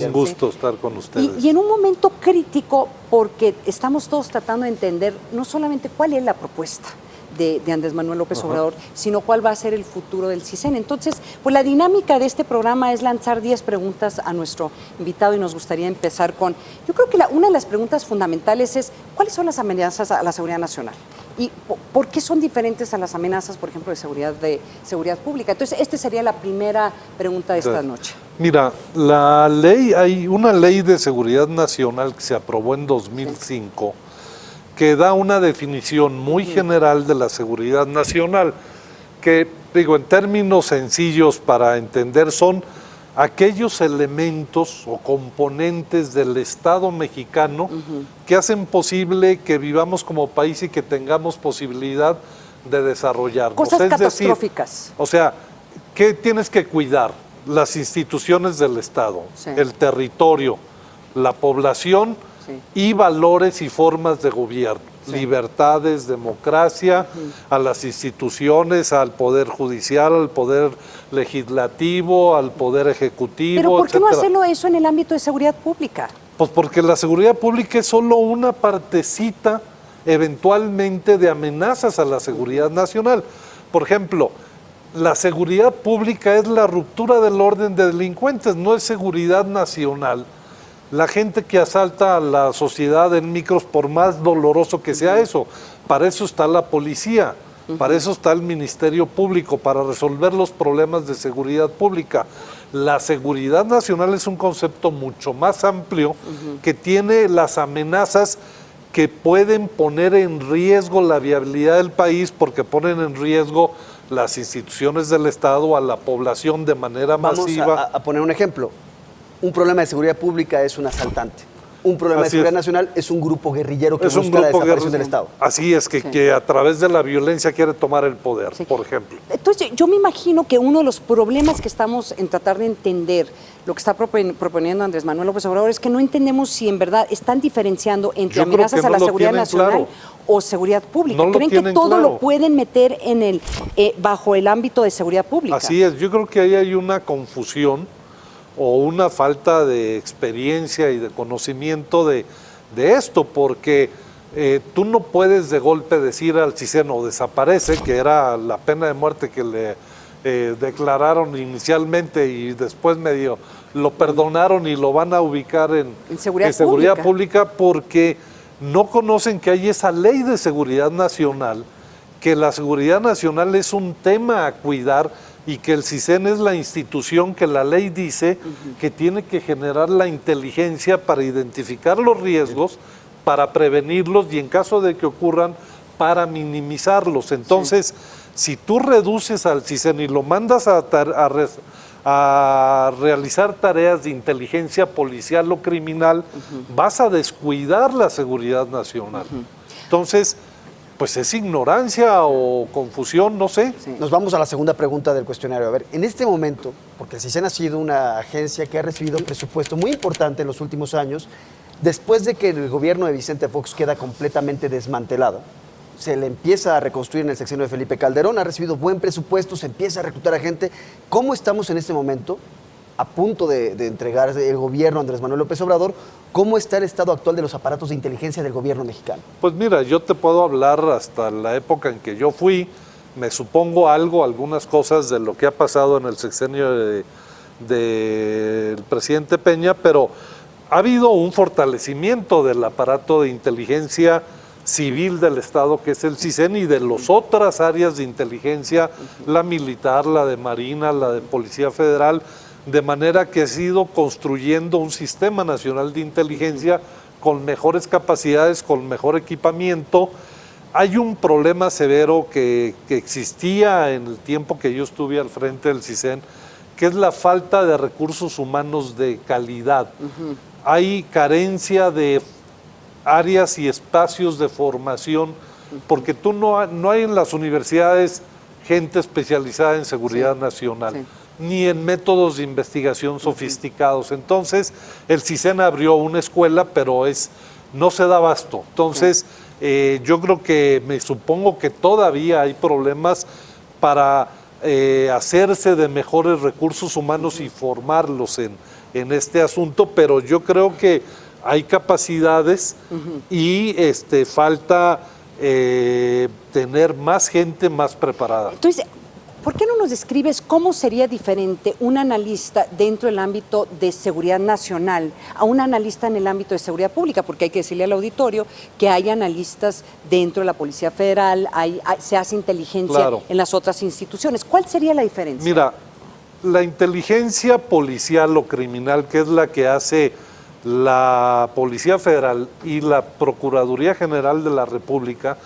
Un gusto estar con ustedes. Y en un momento crítico, porque estamos todos tratando de entender no solamente cuál es la propuesta de Andrés Manuel López Obrador, sino cuál va a ser el futuro del CISEN. Entonces, pues la dinámica de este programa es lanzar 10 preguntas a nuestro invitado y nos gustaría empezar con, yo creo que una de las preguntas fundamentales es, ¿cuáles son las amenazas a la seguridad nacional? ¿Y por qué son diferentes a las amenazas, por ejemplo, de seguridad pública? Entonces, esta sería la primera pregunta de esta noche. Mira, hay una ley de seguridad nacional que se aprobó en 2005 que da una definición muy general de la seguridad nacional, que, digo, en términos sencillos para entender, son aquellos elementos o componentes del Estado mexicano que hacen posible que vivamos como país y que tengamos posibilidad de desarrollarnos. Cosas catastróficas. O sea, ¿qué tienes que cuidar? Las instituciones del Estado, el territorio, la población y valores y formas de gobierno. Libertades, democracia, a las instituciones, al Poder Judicial, al Poder Legislativo, al Poder Ejecutivo, ¿Pero por qué no etcétera. hacerlo eso en el ámbito de seguridad pública? Pues porque la seguridad pública es solo una partecita, eventualmente, de amenazas a la seguridad nacional. Por ejemplo, la seguridad pública es la ruptura del orden de delincuentes, no es seguridad nacional. La gente que asalta a la sociedad en micros, por más doloroso que sea eso, para eso está la policía, para eso está el Ministerio Público, para resolver los problemas de seguridad pública. La seguridad nacional es un concepto mucho más amplio que tiene las amenazas que pueden poner en riesgo la viabilidad del país, porque ponen en riesgo las instituciones del Estado, a la población de manera masiva. Vamos a poner un ejemplo. Un problema de seguridad pública es un asaltante. Un problema de seguridad nacional es un grupo guerrillero que busca la desaparición del Estado. Así es, que a través de la violencia quiere tomar el poder, por ejemplo. Entonces, yo me imagino que uno de los problemas que estamos en tratar de entender lo que está proponiendo Andrés Manuel López Obrador es que no entendemos si en verdad están diferenciando entre amenazas a la seguridad nacional o seguridad pública. ¿Creen que todo lo pueden meter en bajo el ámbito de seguridad pública? Así es, yo creo que ahí hay una confusión o una falta de experiencia y de conocimiento de esto, porque tú no puedes de golpe decir al CISEN o desaparece, que era la pena de muerte que le declararon inicialmente y después medio lo perdonaron y lo van a ubicar en seguridad pública, porque no conocen que hay esa ley de seguridad nacional, que la seguridad nacional es un tema a cuidar y que el CISEN es la institución que la ley dice que tiene que generar la inteligencia para identificar los riesgos, para prevenirlos y en caso de que ocurran, para minimizarlos. Entonces, si tú reduces al CISEN y lo mandas a realizar tareas de inteligencia policial o criminal, vas a descuidar la seguridad nacional. Entonces, pues es ignorancia o confusión, no sé. Nos vamos a la segunda pregunta del cuestionario. A ver, en este momento, porque el CISEN ha sido una agencia que ha recibido presupuesto muy importante en los últimos años, después de que el gobierno de Vicente Fox queda completamente desmantelado, se le empieza a reconstruir en el sexenio de Felipe Calderón, ha recibido buen presupuesto, se empieza a reclutar a gente. ¿Cómo estamos en este momento, a punto de entregar el gobierno Andrés Manuel López Obrador? ¿Cómo está el estado actual de los aparatos de inteligencia del gobierno mexicano? Pues mira, yo te puedo hablar hasta la época en que yo fui, me supongo algunas cosas de lo que ha pasado en el sexenio del presidente Peña, pero ha habido un fortalecimiento del aparato de inteligencia civil del Estado, que es el CISEN, y de las otras áreas de inteligencia, la militar, la de Marina, la de Policía Federal, de manera que ha ido construyendo un sistema nacional de inteligencia con mejores capacidades, con mejor equipamiento. Hay un problema severo que existía en el tiempo que yo estuve al frente del CISEN, que es la falta de recursos humanos de calidad. Hay carencia de áreas y espacios de formación, porque no hay en las universidades gente especializada en seguridad nacional. Ni en métodos de investigación sofisticados. Entonces, el CISEN abrió una escuela, pero no se da abasto. Entonces, yo creo que, me supongo que todavía hay problemas para hacerse de mejores recursos humanos y formarlos en este asunto, pero yo creo que hay capacidades y falta tener más gente más preparada. Entonces, ¿por qué no nos describes cómo sería diferente un analista dentro del ámbito de seguridad nacional a un analista en el ámbito de seguridad pública? Porque hay que decirle al auditorio que hay analistas dentro de la Policía Federal, se hace inteligencia Claro. en las otras instituciones. ¿Cuál sería la diferencia? Mira, la inteligencia policial o criminal, que es la que hace la Policía Federal y la Procuraduría General de la República,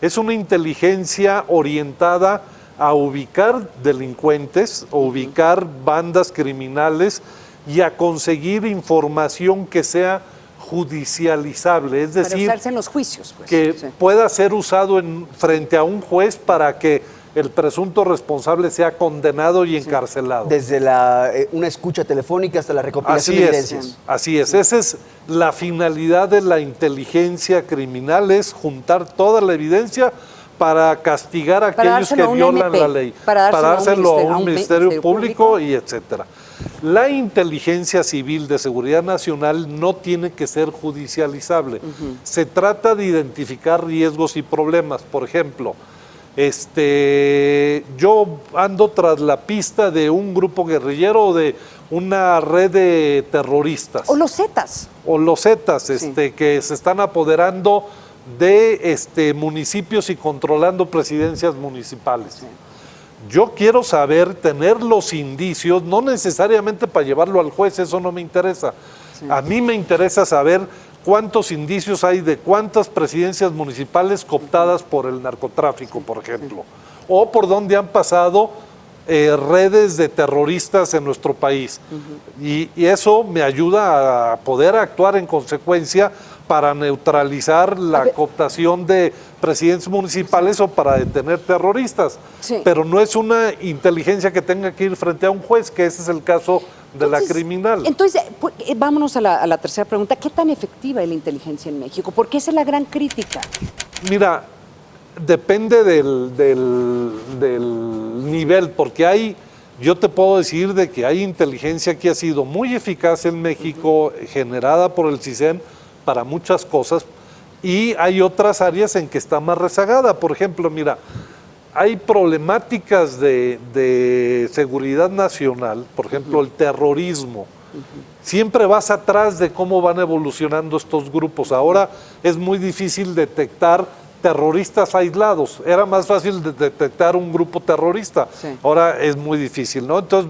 es una inteligencia orientada a ubicar delincuentes, a ubicar bandas criminales y a conseguir información que sea judicializable, es Para decir, usarse en los juicios. Pues. que Sí. pueda ser usado frente a un juez para que el presunto responsable sea condenado y encarcelado. Desde una escucha telefónica hasta la recopilación Así de es, evidencias. así es. Esa es la finalidad de la inteligencia criminal, es juntar toda la evidencia para castigar a aquellos que dárselo a un violan MP, la ley, para dárselo a un ministerio público público y etcétera. La inteligencia civil de seguridad nacional no tiene que ser judicializable. Se trata de identificar riesgos y problemas. Por ejemplo, yo ando tras la pista de un grupo guerrillero o de una red de terroristas. O los Zetas. O los Zetas, Sí. que se están apoderando de municipios y controlando presidencias municipales. Sí. Yo quiero saber, tener los indicios, no necesariamente para llevarlo al juez, eso no me interesa. Sí. A mí me interesa saber cuántos indicios hay de cuántas presidencias municipales cooptadas por el narcotráfico, por ejemplo, o por dónde han pasado redes de terroristas en nuestro país. Y eso me ayuda a poder actuar en consecuencia para neutralizar la cooptación de presidentes municipales o para detener terroristas. Sí. Pero no es una inteligencia que tenga que ir frente a un juez, que ese es el caso de la criminal. Entonces, vámonos a la tercera pregunta. ¿Qué tan efectiva es la inteligencia en México? Porque esa es la gran crítica. Mira, depende del nivel, porque yo te puedo decir de que hay inteligencia que ha sido muy eficaz en México, generada por el CISEN para muchas cosas, y hay otras áreas en que está más rezagada. Por ejemplo, mira, hay problemáticas de seguridad nacional, por ejemplo, el terrorismo. Siempre vas atrás de cómo van evolucionando estos grupos. Ahora es muy difícil detectar terroristas aislados. Era más fácil detectar un grupo terrorista. Sí. Ahora es muy difícil, ¿no? Entonces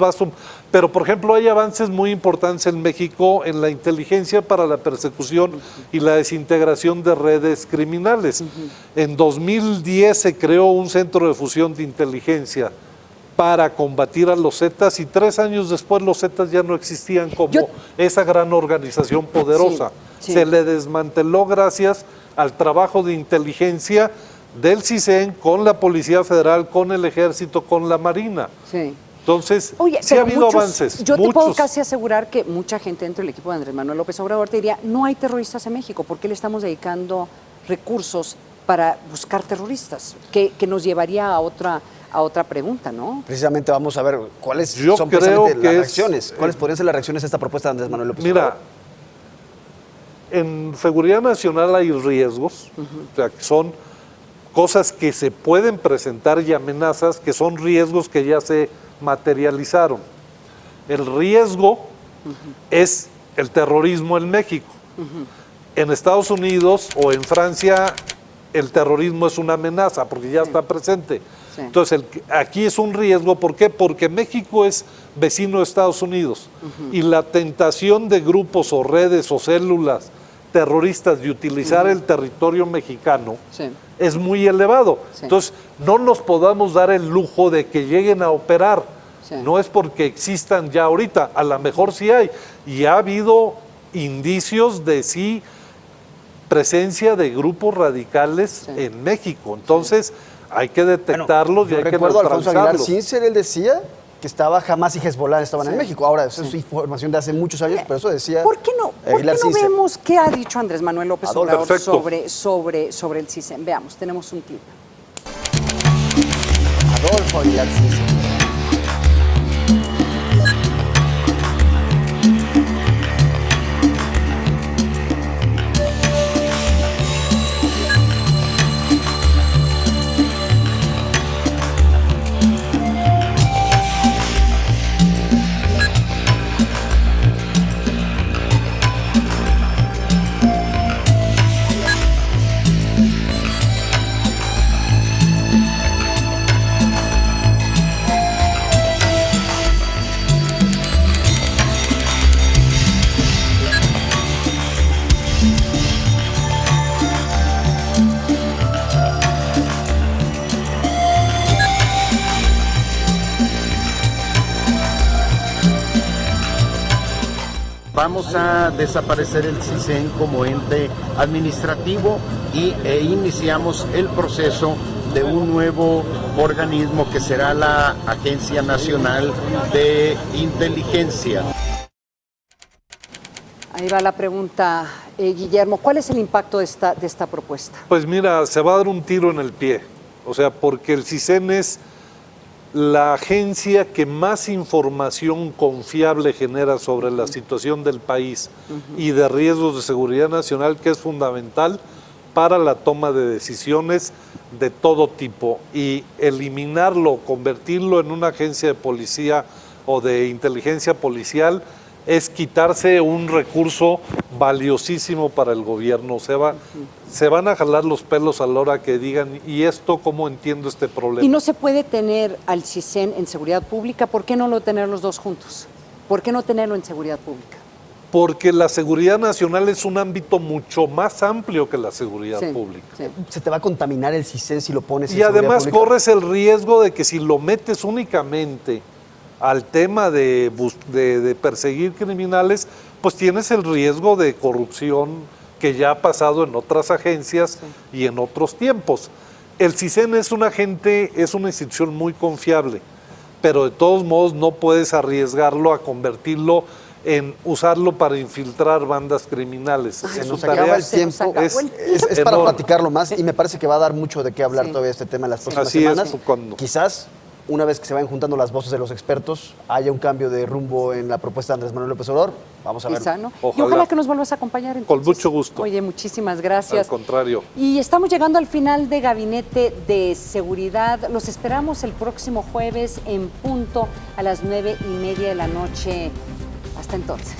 pero, por ejemplo, hay avances muy importantes en México en la inteligencia para la persecución y la desintegración de redes criminales. En 2010 se creó un centro de fusión de inteligencia para combatir a los Zetas y 3 años después los Zetas ya no existían como esa gran organización poderosa. Sí. Se le desmanteló gracias al trabajo de inteligencia del CISEN con la Policía Federal, con el Ejército, con la Marina. Sí. Entonces, Oye, sí ha pero habido avances. Yo te puedo muchos. casi asegurar que mucha gente dentro del equipo de Andrés Manuel López Obrador te diría, no hay terroristas en México, ¿por qué le estamos dedicando recursos para buscar terroristas? Que nos llevaría a otra pregunta, ¿no? Precisamente vamos a ver cuáles Yo son creo precisamente que las es- reacciones. ¿Cuáles podrían ser las reacciones a esta propuesta de Andrés Manuel López Mira, Obrador? en seguridad nacional hay riesgos, o sea, que son cosas que se pueden presentar y amenazas que son riesgos que ya se materializaron. El riesgo es el terrorismo en México. En Estados Unidos o en Francia el terrorismo es una amenaza porque ya está presente. Sí. Entonces, aquí es un riesgo, ¿por qué? Porque México es vecino de Estados Unidos y la tentación de grupos o redes o células terroristas de utilizar el territorio mexicano Sí. es muy elevado. Sí. Entonces, no nos podamos dar el lujo de que lleguen a operar. Sí. No es porque existan ya ahorita, a lo mejor sí hay. Y ha habido indicios de sí presencia de grupos radicales Sí. en México. Entonces, hay que detectarlos y Yo hay que recuerdo a Alfonso Aguilar neutralizarlos. Sincer, él decía que estaba Hamas y Hezbollah estaban Sí. en México. Ahora, eso es información de hace muchos años, pero eso decía ¿Por qué no Aguilar Sincer. vemos qué ha dicho Andrés Manuel López Adolfo, Obrador perfecto. sobre el CISEN? Veamos, tenemos un clip. Adolfo Aguilar Sincer. vamos a desaparecer el CISEN como ente administrativo e iniciamos el proceso de un nuevo organismo que será la Agencia Nacional de Inteligencia. Ahí va la pregunta, Guillermo, ¿cuál es el impacto de esta propuesta? Pues mira, se va a dar un tiro en el pie, o sea, porque el CISEN es la agencia que más información confiable genera sobre la situación del país y de riesgos de seguridad nacional, que es fundamental para la toma de decisiones de todo tipo. Y eliminarlo, convertirlo en una agencia de policía o de inteligencia policial, es quitarse un recurso valiosísimo para el gobierno. Se van a jalar los pelos a la hora que digan, ¿y esto cómo entiendo este problema? Y no se puede tener al CISEN en seguridad pública, ¿por qué no lo tener los dos juntos? ¿Por qué no tenerlo en seguridad pública? Porque la seguridad nacional es un ámbito mucho más amplio que la seguridad pública. Sí. Se te va a contaminar el CISEN si lo pones en Y seguridad además pública. corres el riesgo de que si lo metes únicamente al tema de perseguir criminales, pues tienes el riesgo de corrupción que ya ha pasado en otras agencias y en otros tiempos. El CISEN es una institución muy confiable, pero de todos modos no puedes arriesgarlo a convertirlo en usarlo para infiltrar bandas criminales. Se Su nos tarea acaba el tiempo. es Es para enorme. platicarlo más y me parece que va a dar mucho de qué hablar todavía este tema en las próximas Así es, semanas. cuando- Quizás una vez que se vayan juntando las voces de los expertos, haya un cambio de rumbo en la propuesta de Andrés Manuel López Obrador. Vamos a ver. Quizá, ¿no? Y Ojalá. ojalá que nos vuelvas a acompañar. Con Entonces. mucho gusto. Oye, muchísimas gracias. Al contrario. Y estamos llegando al final de Gabinete de Seguridad. Los esperamos el próximo jueves en punto a las 9:30 de la noche. Hasta entonces.